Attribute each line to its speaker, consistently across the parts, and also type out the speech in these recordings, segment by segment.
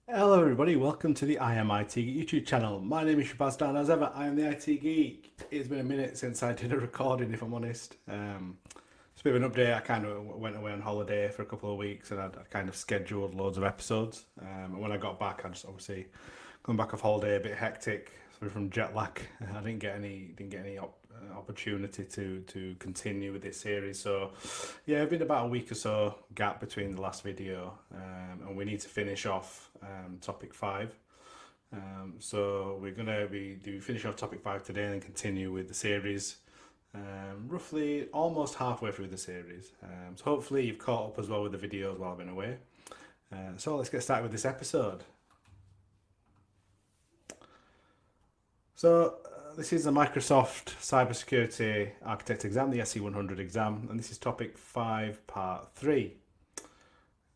Speaker 1: Hello everybody, welcome to the I Am IT Geek YouTube channel. My name is Shabazz Dan. As ever, I am the IT Geek. It's been a minute since I did a recording, if I'm honest. It's a bit of an update. I kind of went away on holiday for a couple of weeks and I kind of scheduled loads of episodes. And when I got back, I just obviously coming back off holiday, a bit hectic, sorry from jet lag. I didn't get any opportunity to continue with this series. So yeah, it's been about a week or so gap between the last video, and we need to finish off topic 5. So we're gonna be finish off topic 5 today and then continue with the series. Roughly almost halfway through the series. So hopefully you've caught up as well with the videos while I've been away. So let's get started with this episode. So this is a Microsoft Cybersecurity Architect exam, the SC100 exam, and this is topic 5, part 3.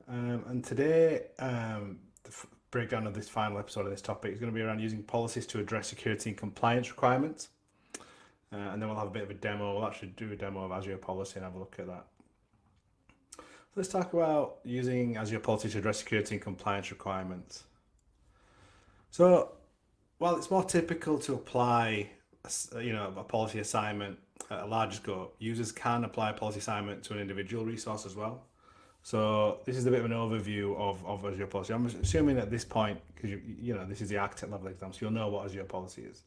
Speaker 1: And today, the breakdown of this final episode of this topic is going to be around using policies to address security and compliance requirements. And then we'll have a bit of a demo. We'll actually do a demo of Azure Policy and have a look at that. So let's talk about using Azure Policy to address security and compliance requirements. So while it's more typical to apply, a policy assignment at a larger scope, users can apply a policy assignment to an individual resource as well. So this is a bit of an overview of Azure Policy. I'm assuming at this point, because this is the architect level exam, so you'll know what Azure Policy is.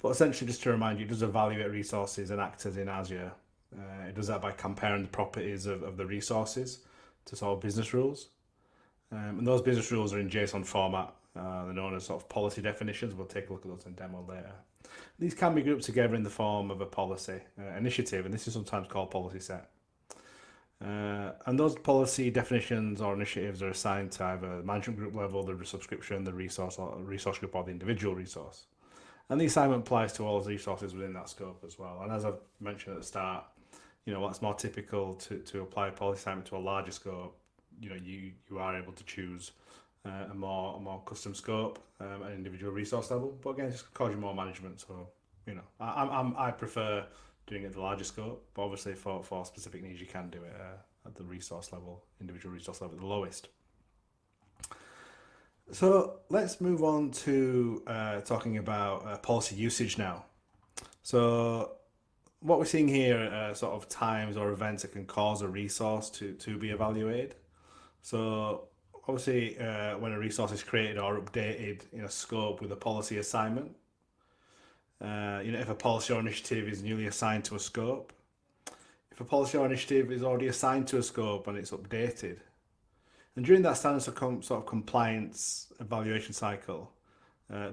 Speaker 1: But essentially, just to remind you, it does evaluate resources and actors in Azure. It does that by comparing the properties of the resources to solve business rules. And those business rules are in JSON format. They're known as sort of policy definitions. We'll take a look at those in demo later. These can be grouped together in the form of a policy initiative, and this is sometimes called policy set. And those policy definitions or initiatives are assigned to either the management group level, the subscription, the resource, or resource group, or the individual resource. And the assignment applies to all the resources within that scope as well. And as I've mentioned at the start, what's more typical to apply a policy assignment to a larger scope, you are able to choose a more custom scope at an individual resource level. But again, it's just causes you more management. So, I prefer doing it at the larger scope, but obviously for specific needs, you can do it at the resource level, individual resource level, at the lowest. So let's move on to talking about policy usage now. So what we're seeing here are sort of times or events that can cause a resource to be evaluated. So obviously when a resource is created or updated in a scope with a policy assignment, if a policy or initiative is newly assigned to a scope, if a policy or initiative is already assigned to a scope and it's updated, and during that standard sort of compliance evaluation cycle,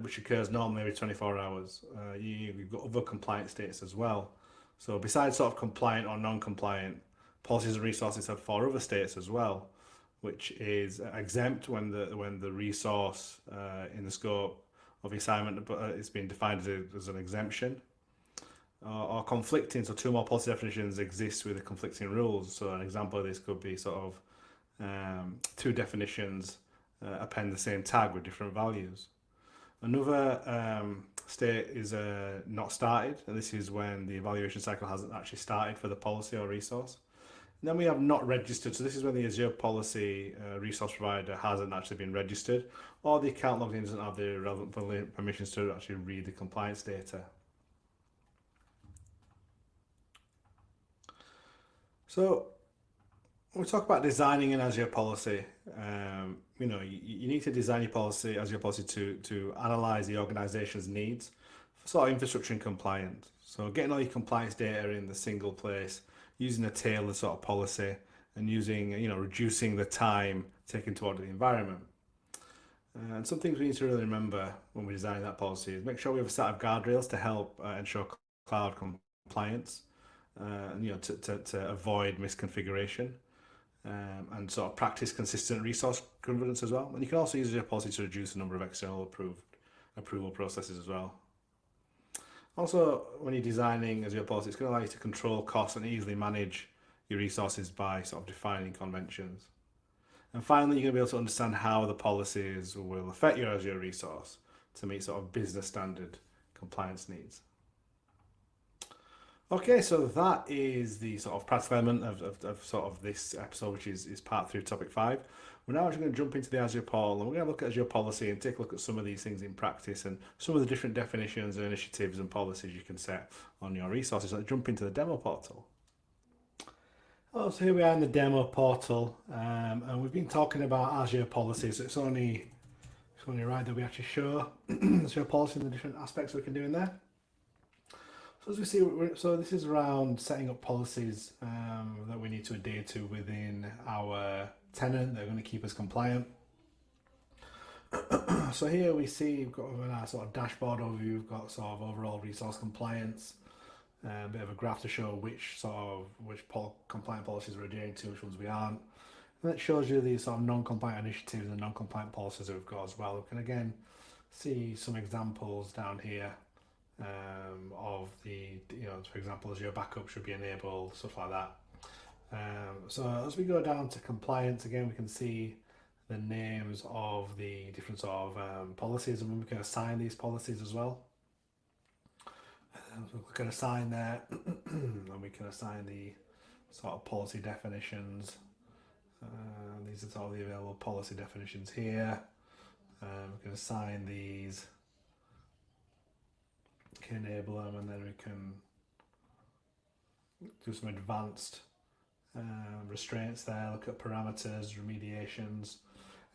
Speaker 1: which occurs normally every 24 hours, you've got other compliance states as well. So besides sort of compliant or non-compliant, policies and resources have 4 other states as well, which is exempt when the resource in the scope of the assignment it's been defined as an exemption, or conflicting. So 2 more policy definitions exist with the conflicting rules. So an example of this could be sort of 2 definitions append the same tag with different values. Another state is not started, and this is when the evaluation cycle hasn't actually started for the policy or resource. And then we have not registered, so this is when the Azure Policy resource provider hasn't actually been registered, or the account logged in doesn't have the relevant permissions to actually read the compliance data. So when we talk about designing an Azure policy, you need to design your policy, Azure policy, to analyze the organization's needs for sort of infrastructure and compliance. So getting all your compliance data in the single place, using a tailored sort of policy, and using, reducing the time taken to audit the environment. And some things we need to really remember when we're designing that policy is make sure we have a set of guardrails to help ensure cloud compliance, to avoid misconfiguration. And sort of practice consistent resource governance as well. And you can also use your policy to reduce the number of external approval processes as well. Also, when you're designing Azure Policy, it's going to allow you to control costs and easily manage your resources by sort of defining conventions. And finally, you're going to be able to understand how the policies will affect your Azure resource to meet sort of business standard compliance needs. Okay, so that is the sort of practical element of sort of this episode, which is part 3 of topic 5. We're now actually going to jump into the Azure portal and we're going to look at Azure Policy and take a look at some of these things in practice and some of the different definitions and initiatives and policies you can set on your resources. So let's jump into the demo portal. Oh, so here we are in the demo portal, and we've been talking about Azure policies. It's only right that we actually show Azure policy and the different aspects we can do in there. So as we see, so this is around setting up policies that we need to adhere to within our tenant. They're going to keep us compliant. So here we see we've got a sort of dashboard overview. We've got sort of overall resource compliance. A bit of a graph to show which compliant policies we're adhering to, which ones we aren't. And it shows you these sort of non-compliant initiatives and non-compliant policies that we've got as well. We can again see some examples down here of the, for example, as your backup should be enabled, stuff like that. So as we go down to compliance, again, we can see the names of the different sort of policies, and we can assign these policies as well. So we can assign there, and we can assign the sort of policy definitions. These are all the available policy definitions here. We can assign these, can enable them, and then we can do some advanced restraints there, look at parameters, remediations,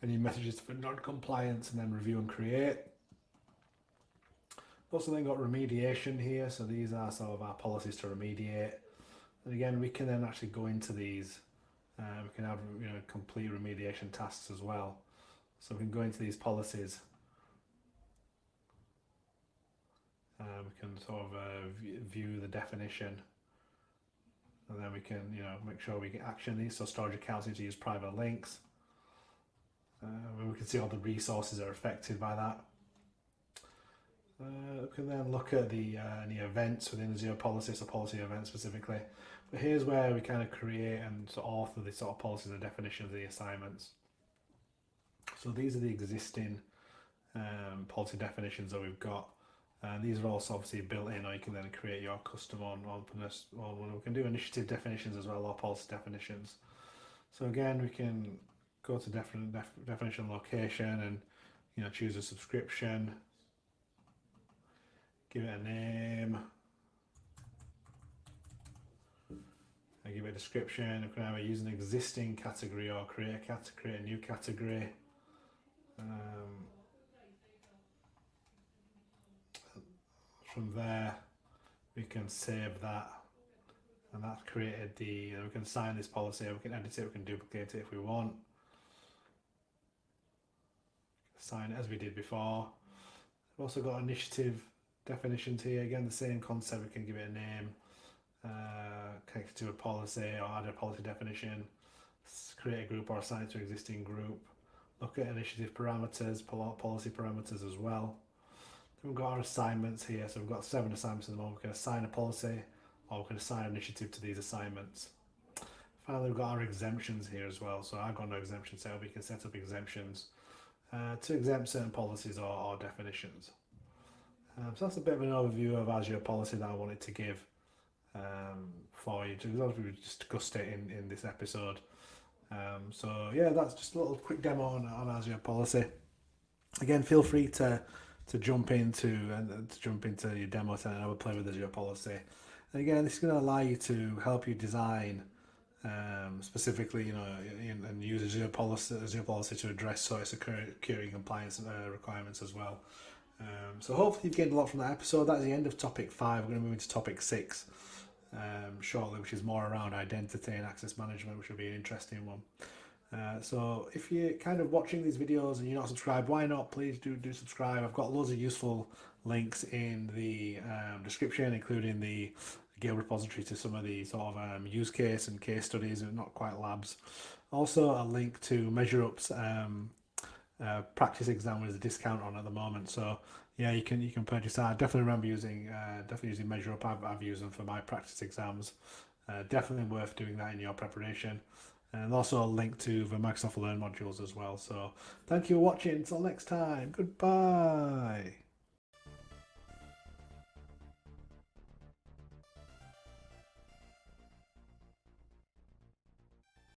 Speaker 1: any messages for non-compliance, and then review and create. We've also then got remediation here, so these are sort of our policies to remediate. And again, we can then actually go into these. We can have complete remediation tasks as well. So we can go into these policies. We can sort of view the definition, and then we can make sure we can action these. So storage accounts need to use private links. We can see all the resources that are affected by that. We can then look at the any events within Azure Policy, so policy events specifically. But here's where we kind of create and sort of author the sort of policies and definitions of the assignments. So these are the existing policy definitions that we've got. And these are also obviously built in, or you can then create your custom on we can do initiative definitions as well, or policy definitions. So again, we can go to definition location and choose a subscription. Give it a name. I give it a description. We can either use an existing category or create a new category. From there, we can save that, and that's created the. We can assign this policy. We can edit it. We can duplicate it if we want. Assign it as we did before. We've also got initiative definitions here. Again, the same concept. We can give it a name, connect it to a policy, or add a policy definition, create a group or assign it to an existing group, look at initiative parameters, policy parameters as well. Then we've got our assignments here. So we've got 7 assignments at the moment. We can assign a policy, or we can assign an initiative to these assignments. Finally, we've got our exemptions here as well. So I've got no exemption set up. We can set up exemptions to exempt certain policies or definitions. So that's a bit of an overview of Azure Policy that I wanted to give for you. We've just discussed it in this episode. So yeah, that's just a little quick demo on Azure Policy. Again, feel free to jump into your demo tenant and have a play with Azure Policy. And again, this is going to allow you to help you design specifically, and use Azure Policy to address sort of security and compliance requirements as well. So hopefully you've gained a lot from that episode. That's the end of topic 5. We're going to move into topic 6 shortly, which is more around identity and access management, which will be an interesting one. So if you're kind of watching these videos and you're not subscribed, why not? Please do subscribe. I've got loads of useful links in the description, including the GitHub repository to some of the sort of use case and case studies, and not quite labs. Also a link to MeasureUp's practice exam with a discount on at the moment. So yeah, you can purchase that. I definitely remember using MeasureUp. I've used them for my practice exams. Definitely worth doing that in your preparation. And also a link to the Microsoft Learn modules as well. So thank you for watching. Until next time, goodbye.